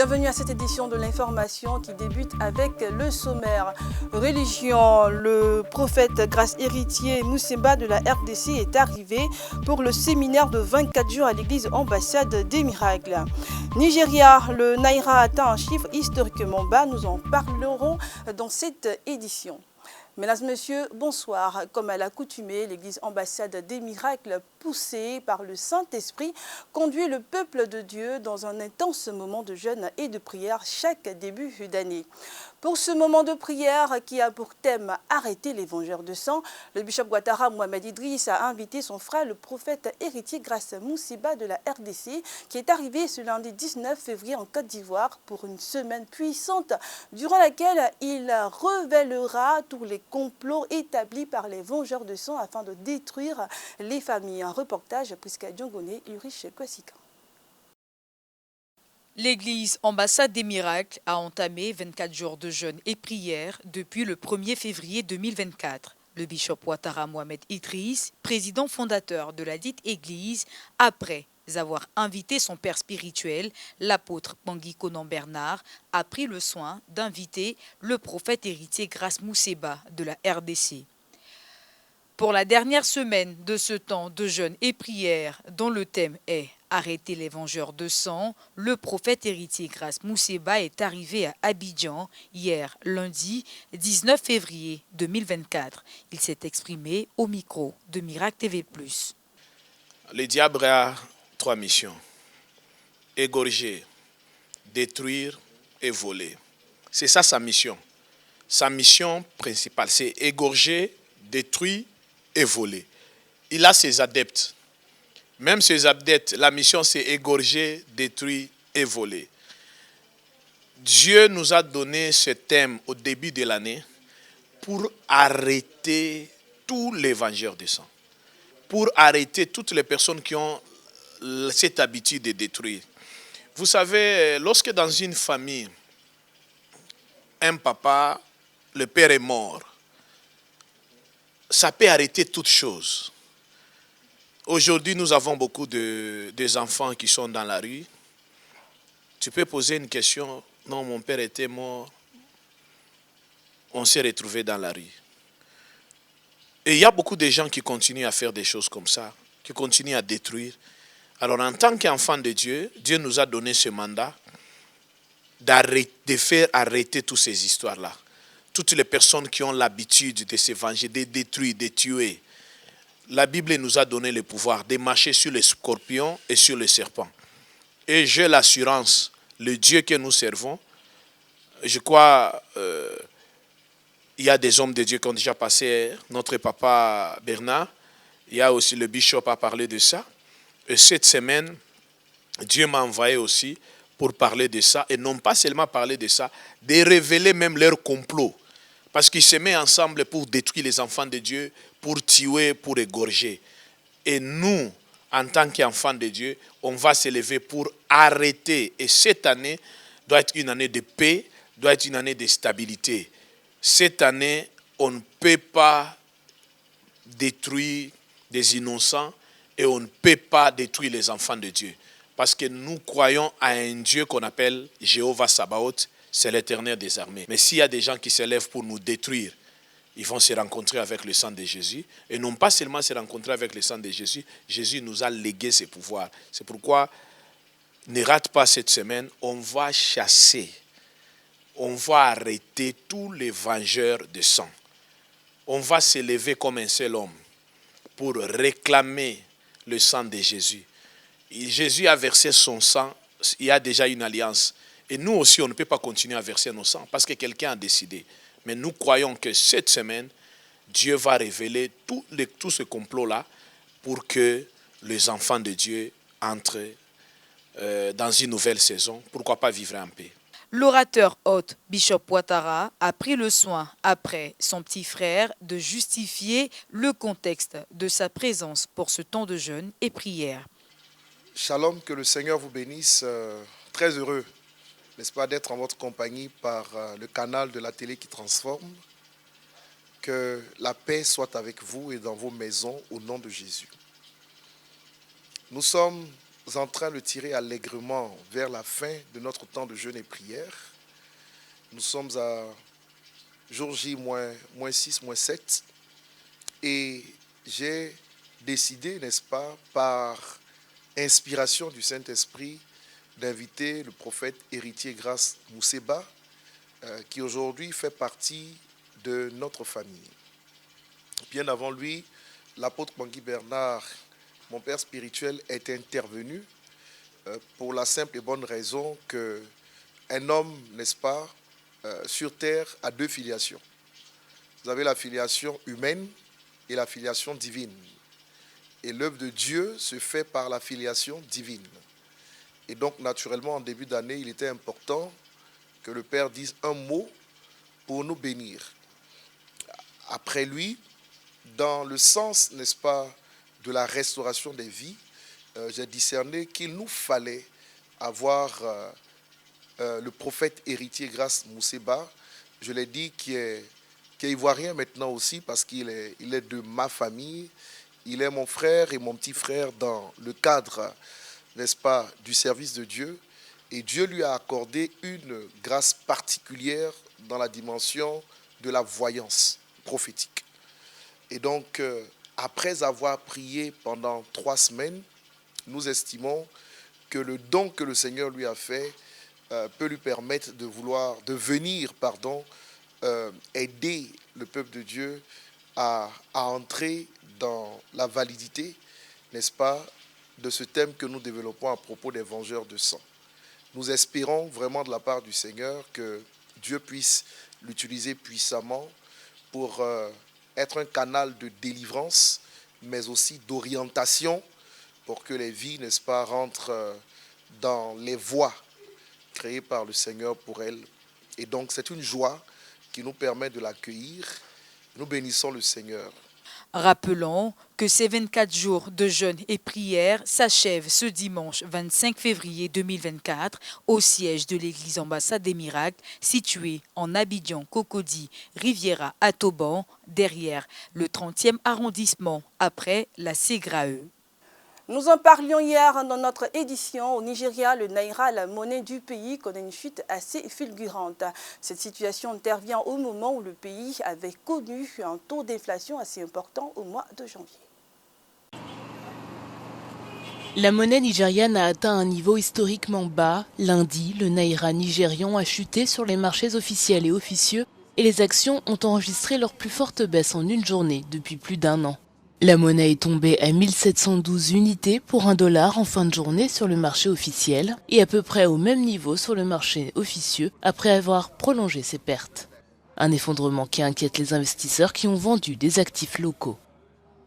Bienvenue à cette édition de l'information qui débute avec le sommaire. Religion, le prophète grâce héritier Mousseba de la RDC est arrivé pour le séminaire de 24 jours à l'église ambassade des miracles. Nigeria, le Naira atteint un chiffre historiquement bas, nous en parlerons dans cette édition. Mesdames et messieurs, bonsoir. Comme à l'accoutumée, l'église ambassade des miracles, poussée par le Saint-Esprit, conduit le peuple de Dieu dans un intense moment de jeûne et de prière chaque début d'année. Pour ce moment de prière qui a pour thème « Arrêter les vengeurs de sang », le bishop Ouattara Mohamed Idriss a invité son frère, le prophète héritier Grace Mousseba de la RDC, qui est arrivé ce lundi 19 février en Côte d'Ivoire pour une semaine puissante, durant laquelle il révélera tous les complots établis par les vengeurs de sang afin de détruire les familles. Un reportage Priska Djongone, Ulrich Kwasika. L'église ambassade des miracles a entamé 24 jours de jeûne et prière depuis le 1er février 2024. Le bishop Ouattara Mohamed Idriss, président fondateur de la dite église, après avoir invité son père spirituel, l'apôtre Bangui Konan Bernard, a pris le soin d'inviter le prophète héritier Grace Mousseba de la RDC. Pour la dernière semaine de ce temps de jeûne et prière, dont le thème est « Arrêter les vengeurs de sang », le prophète héritier Grace Mousseba est arrivé à Abidjan hier, lundi 19 février 2024. Il s'est exprimé au micro de Miracle TV+. Le diable a 3 missions: égorger, détruire et voler. C'est ça sa mission. Sa mission principale, c'est égorger, détruire et voler. Il a ses adeptes. Même ses adeptes, la mission c'est égorger, détruire et voler. Dieu nous a donné ce thème au début de l'année pour arrêter tous les vengeurs de sang. Pour arrêter toutes les personnes qui ont cette habitude de détruire. Vous savez, lorsque dans une famille, un papa, le père est mort, ça peut arrêter toute chose. Aujourd'hui, nous avons beaucoup des enfants qui sont dans la rue. Tu peux poser une question: non, mon père était mort, on s'est retrouvé dans la rue. Et il y a beaucoup de gens qui continuent à faire des choses comme ça, qui continuent à détruire. Alors, en tant qu'enfant de Dieu, Dieu nous a donné ce mandat de faire arrêter toutes ces histoires-là. Toutes les personnes qui ont l'habitude de se venger, de détruire, de tuer. La Bible nous a donné le pouvoir de marcher sur les scorpions et sur les serpents. Et j'ai l'assurance, le Dieu que nous servons, je crois, il y a des hommes de Dieu qui ont déjà passé, notre papa Bernard, il y a aussi le bishop a parlé de ça. Et cette semaine, Dieu m'a envoyé aussi pour parler de ça, et non pas seulement parler de ça, de révéler même leur complot. Parce qu'ils se mettent ensemble pour détruire les enfants de Dieu, pour tuer, pour égorger. Et nous, en tant qu'enfants de Dieu, on va se lever pour arrêter. Et cette année doit être une année de paix, doit être une année de stabilité. Cette année, on ne peut pas détruire des innocents et on ne peut pas détruire les enfants de Dieu. Parce que nous croyons à un Dieu qu'on appelle Jéhovah Sabaoth, c'est l'Éternel des armées. Mais s'il y a des gens qui se lèvent pour nous détruire, ils vont se rencontrer avec le sang de Jésus. Et non pas seulement se rencontrer avec le sang de Jésus, Jésus nous a légué ses pouvoirs. C'est pourquoi, ne rate pas cette semaine, on va chasser, on va arrêter tous les vengeurs de sang. On va se lever comme un seul homme pour réclamer le sang de Jésus. Et Jésus a versé son sang, il y a déjà une alliance. Et nous aussi, on ne peut pas continuer à verser nos sangs parce que quelqu'un a décidé. Mais nous croyons que cette semaine, Dieu va révéler tout ce complot-là pour que les enfants de Dieu entrent dans une nouvelle saison. Pourquoi pas vivre en paix? L'orateur hôte, bishop Ouattara, a pris le soin, après son petit frère, de justifier le contexte de sa présence pour ce temps de jeûne et prière. Shalom, que le Seigneur vous bénisse. Très heureux, n'est-ce pas, d'être en votre compagnie par le canal de la télé qui transforme. Que la paix soit avec vous et dans vos maisons au nom de Jésus. Nous sommes en train de tirer allègrement vers la fin de notre temps de jeûne et prière. Nous sommes à jour J moins 6, moins 7. Et j'ai décidé, n'est-ce pas, par inspiration du Saint-Esprit, d'inviter le prophète héritier Grace Mousseba, qui aujourd'hui fait partie de notre famille. Bien avant lui, l'apôtre Bangui Bernard, mon père spirituel, est intervenu pour la simple et bonne raison qu'un homme, n'est-ce pas, sur terre a deux filiations. Vous avez la filiation humaine et la filiation divine. Et l'œuvre de Dieu se fait par la filiation divine. Et donc, naturellement, en début d'année, il était important que le Père dise un mot pour nous bénir. Après lui, dans le sens, n'est-ce pas, de la restauration des vies, j'ai discerné qu'il nous fallait avoir le prophète héritier Grace Mousseba, je l'ai dit, qui est ivoirien maintenant aussi, parce qu'il est de ma famille. Il est mon frère et mon petit frère dans le cadre, n'est-ce pas, du service de Dieu. Et Dieu lui a accordé une grâce particulière dans la dimension de la voyance prophétique. Et donc, après avoir prié pendant 3 semaines, nous estimons que le don que le Seigneur lui a fait peut lui permettre de venir aider le peuple de Dieu à entrer dans la validité, n'est-ce pas, de ce thème que nous développons à propos des vengeurs de sang. Nous espérons vraiment de la part du Seigneur que Dieu puisse l'utiliser puissamment pour être un canal de délivrance, mais aussi d'orientation pour que les vies, n'est-ce pas, rentrent dans les voies créées par le Seigneur pour elles. Et donc, c'est une joie qui nous permet de l'accueillir. Nous bénissons le Seigneur. Rappelons que ces 24 jours de jeûne et prière s'achèvent ce dimanche 25 février 2024 au siège de l'église Ambassade des Miracles située en Abidjan, Cocody, Riviera à Toban, derrière le 30e arrondissement, après la Ségrae. Nous en parlions hier dans notre édition. Au Nigeria, le Naira, la monnaie du pays, connaît une chute assez fulgurante. Cette situation intervient au moment où le pays avait connu un taux d'inflation assez important au mois de janvier. La monnaie nigériane a atteint un niveau historiquement bas. Lundi, le Naira nigérian a chuté sur les marchés officiels et officieux et les actions ont enregistré leur plus forte baisse en une journée depuis plus d'1 an. La monnaie est tombée à 1712 unités pour $1 en fin de journée sur le marché officiel et à peu près au même niveau sur le marché officieux après avoir prolongé ses pertes. Un effondrement qui inquiète les investisseurs qui ont vendu des actifs locaux.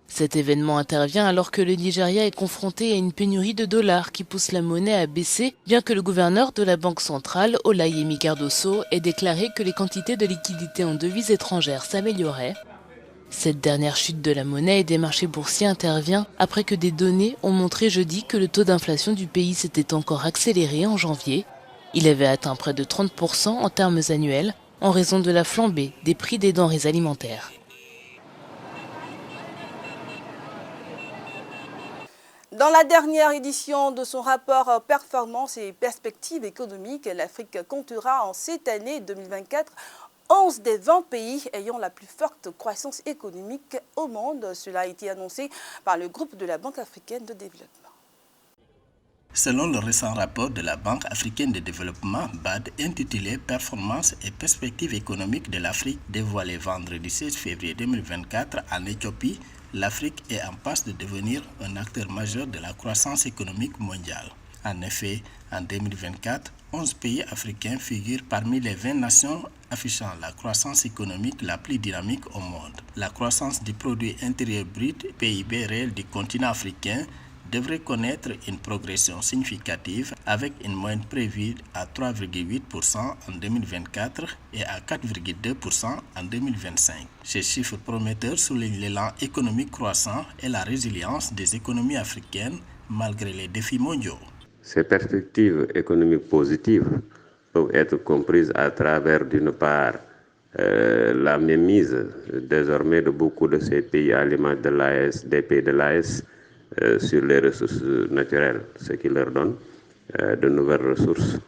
Cet événement intervient alors que le Nigeria est confronté à une pénurie de dollars qui pousse la monnaie à baisser, bien que le gouverneur de la Banque centrale, Olayemi Cardoso, ait déclaré que les quantités de liquidités en devises étrangères s'amélioraient. Cette dernière chute de la monnaie et des marchés boursiers intervient après que des données ont montré jeudi que le taux d'inflation du pays s'était encore accéléré en janvier. Il avait atteint près de 30% en termes annuels en raison de la flambée des prix des denrées alimentaires. Dans la dernière édition de son rapport Performance et perspectives économiques, l'Afrique comptera en cette année 2024 11 des 20 pays ayant la plus forte croissance économique au monde. Cela a été annoncé par le groupe de la Banque africaine de développement. Selon le récent rapport de la Banque africaine de développement, BAD, intitulé « Performance et perspectives économiques de l'Afrique » dévoilé vendredi 16 février 2024 en Éthiopie, l'Afrique est en passe de devenir un acteur majeur de la croissance économique mondiale. En effet, en 2024, 11 pays africains figurent parmi les 20 nations affichant la croissance économique la plus dynamique au monde. La croissance du produit intérieur brut, PIB réel du continent africain, devrait connaître une progression significative avec une moyenne prévue à 3,8% en 2024 et à 4,2% en 2025. Ces chiffres prometteurs soulignent l'élan économique croissant et la résilience des économies africaines malgré les défis mondiaux. Ces perspectives économiques positives peuvent être comprises à travers, d'une part, la mainmise désormais de beaucoup de ces pays à l'image de l'AES, des pays de l'AES, sur les ressources naturelles, ce qui leur donne de nouvelles ressources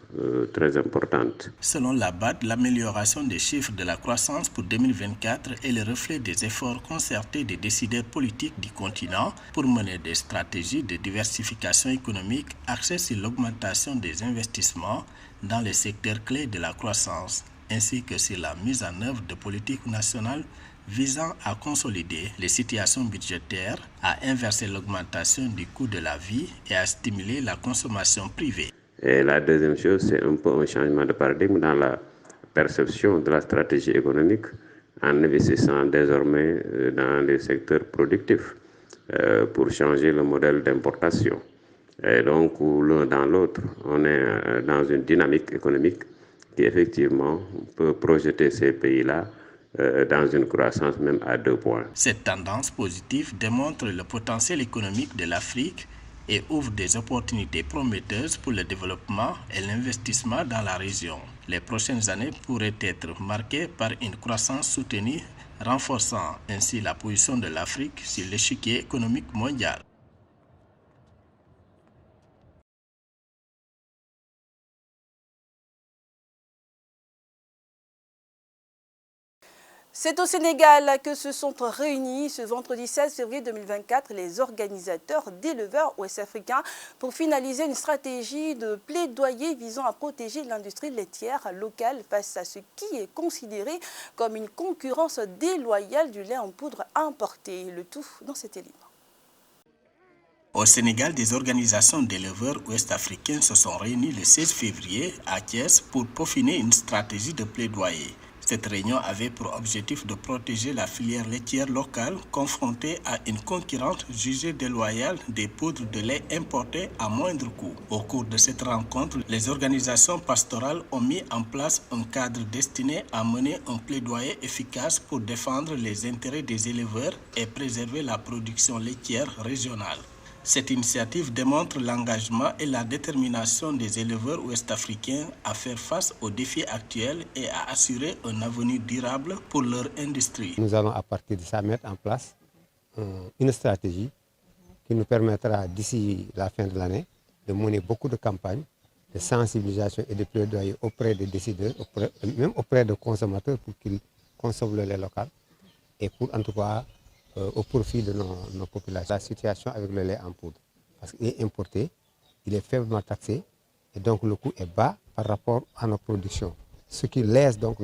très importantes. Selon la BAD, l'amélioration des chiffres de la croissance pour 2024 est le reflet des efforts concertés des décideurs politiques du continent pour mener des stratégies de diversification économique axées sur l'augmentation des investissements dans les secteurs clés de la croissance, ainsi que sur la mise en œuvre de politiques nationales visant à consolider les situations budgétaires, à inverser l'augmentation du coût de la vie et à stimuler la consommation privée. Et la deuxième chose, c'est un peu un changement de paradigme dans la perception de la stratégie économique en investissant désormais dans les secteurs productifs pour changer le modèle d'importation. Et donc, l'un dans l'autre, on est dans une dynamique économique qui effectivement peut projeter ces pays-là dans une croissance même à 2 points. Cette tendance positive démontre le potentiel économique de l'Afrique et ouvre des opportunités prometteuses pour le développement et l'investissement dans la région. Les prochaines années pourraient être marquées par une croissance soutenue, renforçant ainsi la position de l'Afrique sur l'échiquier économique mondial. C'est au Sénégal que se sont réunis ce vendredi 16 février 2024 les organisateurs d'éleveurs ouest-africains pour finaliser une stratégie de plaidoyer visant à protéger l'industrie laitière locale face à ce qui est considéré comme une concurrence déloyale du lait en poudre importé. Le tout dans cet livre. Au Sénégal, des organisations d'éleveurs ouest-africains se sont réunies le 16 février à Thiès pour peaufiner une stratégie de plaidoyer. Cette réunion avait pour objectif de protéger la filière laitière locale confrontée à une concurrence jugée déloyale des poudres de lait importées à moindre coût. Au cours de cette rencontre, les organisations pastorales ont mis en place un cadre destiné à mener un plaidoyer efficace pour défendre les intérêts des éleveurs et préserver la production laitière régionale. Cette initiative démontre l'engagement et la détermination des éleveurs ouest-africains à faire face aux défis actuels et à assurer un avenir durable pour leur industrie. Nous allons à partir de ça mettre en place une stratégie qui nous permettra d'ici la fin de l'année de mener beaucoup de campagnes de sensibilisation et de plaidoyer auprès des décideurs, même auprès des consommateurs pour qu'ils consomment le lait local et pour en tout cas au profit de nos populations. La situation avec le lait en poudre, parce qu'il est importé, il est faiblement taxé et donc le coût est bas par rapport à nos productions. Ce qui laisse donc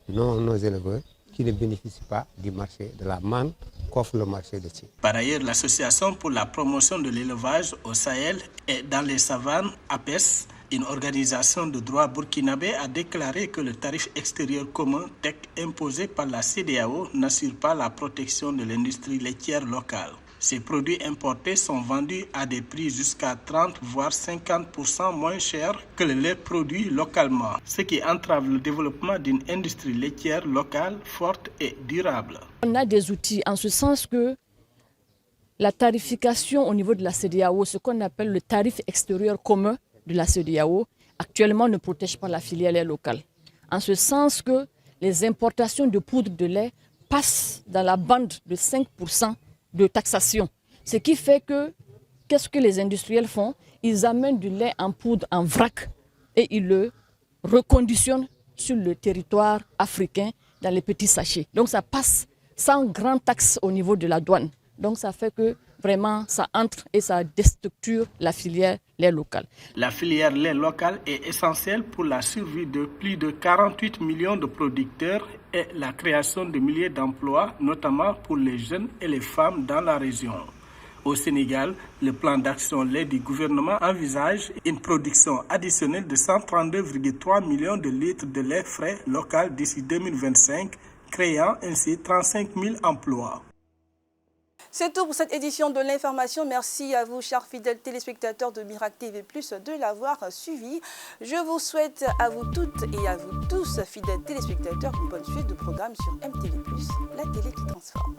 nos éleveurs qui ne bénéficient pas du marché, de la manne qu'offre le marché laitier. Par ailleurs, l'Association pour la promotion de l'élevage au Sahel et dans les savanes, APES, une organisation de droit burkinabé, a déclaré que le tarif extérieur commun TEC imposé par la CEDEAO n'assure pas la protection de l'industrie laitière locale. Ces produits importés sont vendus à des prix jusqu'à 30 voire 50% moins chers que le lait produit localement, ce qui entrave le développement d'une industrie laitière locale forte et durable. On a des outils en ce sens que la tarification au niveau de la CEDEAO, ce qu'on appelle le tarif extérieur commun de la CEDEAO, actuellement ne protège pas la filière lait locale. En ce sens que les importations de poudre de lait passent dans la bande de 5% de taxation. Ce qui fait que, qu'est-ce que les industriels font? Ils amènent du lait en poudre en vrac et ils le reconditionnent sur le territoire africain dans les petits sachets. Donc ça passe sans grande taxe au niveau de la douane. Donc ça fait que vraiment ça entre et ça déstructure la filière lait local. La filière lait local est essentielle pour la survie de plus de 48 millions de producteurs et la création de milliers d'emplois, notamment pour les jeunes et les femmes dans la région. Au Sénégal, le plan d'action lait du gouvernement envisage une production additionnelle de 132,3 millions de litres de lait frais local d'ici 2025, créant ainsi 35 000 emplois. C'est tout pour cette édition de l'information. Merci à vous, chers fidèles téléspectateurs de Miracle TV+, de l'avoir suivi. Je vous souhaite à vous toutes et à vous tous, fidèles téléspectateurs, une bonne suite de programmes sur MTV+, la télé qui transforme.